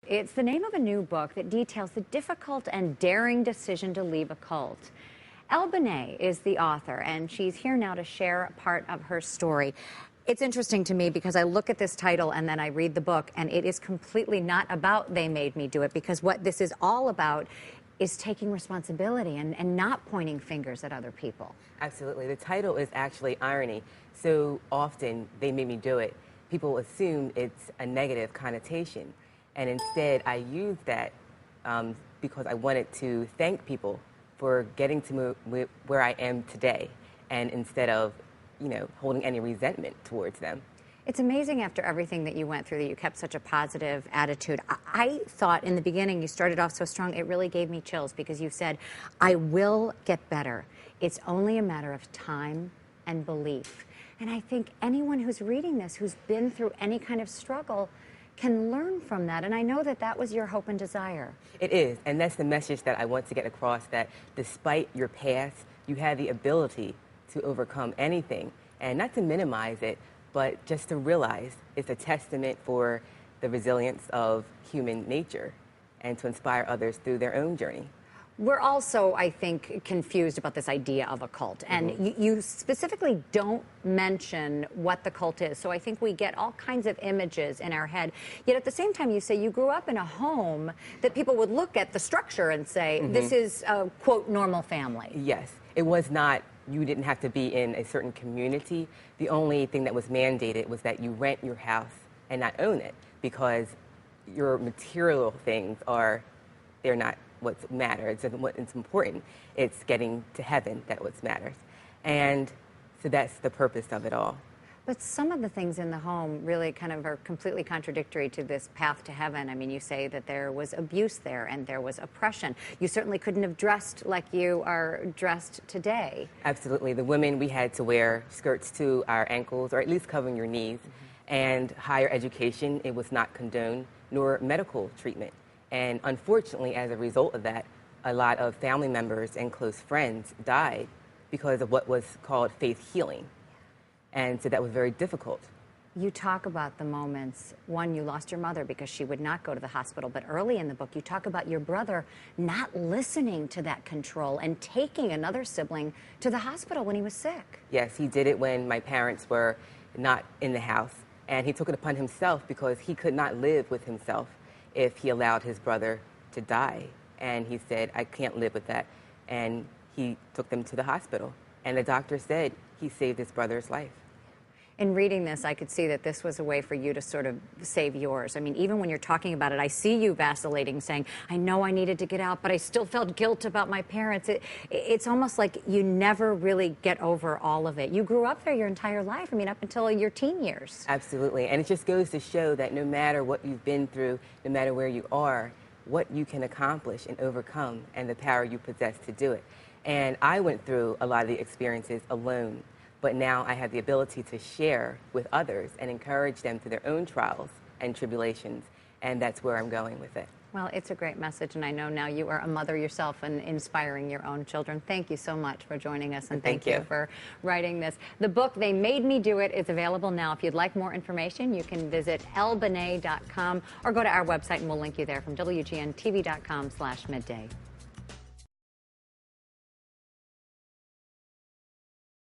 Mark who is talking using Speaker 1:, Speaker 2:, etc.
Speaker 1: It's the name of a new book that details the difficult and daring decision to leave a cult. Elle Benét is the author, and she's here now to share part of her story. It's interesting to me because I look at this title and then I read the book, and it is completely not about "they made me do it," because what this is all about is taking responsibility and not pointing fingers at other people.
Speaker 2: Absolutely. The title is actually irony. So often, "they made me do it," people assume it's a negative connotation. And instead, I used that because I wanted to thank people for getting to where I am today, and instead of, holding any resentment towards them.
Speaker 1: It's amazing after everything that you went through that you kept such a positive attitude. I thought in the beginning you started off so strong, it really gave me chills because you said, "I will get better. It's only a matter of time and belief." And I think anyone who's reading this, who's been through any kind of struggle, can learn from that. And I know that that was your hope and desire.
Speaker 2: It is, and that's the message that I want to get across, that despite your past, you have the ability to overcome anything, and not to minimize it, but just to realize it's a testament for the resilience of human nature and to inspire others through their own journey.
Speaker 1: We're also, I think, confused about this idea of a cult. And you specifically don't mention what the cult is. So I think we get all kinds of images in our head. Yet at the same time, you say you grew up in a home that people would look at the structure and say, this is a, quote, normal family.
Speaker 2: Yes. It was not, you didn't have to be in a certain community. The only thing that was mandated was that you rent your house and not own it, because your material things they're not what matters. It's important. It's getting to heaven that what matters. And so that's the purpose of it all.
Speaker 1: But some of the things in the home really kind of are completely contradictory to this path to heaven. I mean, you say that there was abuse there and there was oppression. You certainly couldn't have dressed like you are dressed today.
Speaker 2: Absolutely. The women, we had to wear skirts to our ankles, or at least covering your knees. And higher education, it was not condoned, nor medical treatment. And unfortunately, as a result of that, a lot of family members and close friends died because of what was called faith healing. And so that was very difficult.
Speaker 1: You talk about the moments, one, you lost your mother because she would not go to the hospital, but early in the book you talk about your brother not listening to that control and taking another sibling to the hospital when he was sick.
Speaker 2: Yes, he did it when my parents were not in the house, and he took it upon himself because he could not live with himself if he allowed his brother to die. And he said, "I can't live with that." And he took them to the hospital. And the doctor said he saved his brother's life.
Speaker 1: In reading this, I could see that this was a way for you to sort of save yours. I mean, even when you're talking about it, I see you vacillating, saying, "I know I needed to get out, but I still felt guilt about my parents." It's almost like you never really get over all of it. You grew up there your entire life, I mean, up until your teen years.
Speaker 2: Absolutely. And it just goes to show that no matter what you've been through, no matter where you are, what you can accomplish and overcome, and the power you possess to do it. And I went through a lot of the experiences alone. But now I have the ability to share with others and encourage them through their own trials and tribulations, and that's where I'm going with it.
Speaker 1: Well, it's a great message, and I know now you are a mother yourself and inspiring your own children. Thank you so much for joining us, and thank you for writing this. The book, They Made Me Do It, is available now. If you'd like more information, you can visit ellebenét.com or go to our website, and we'll link you there from WGNTV.com/midday.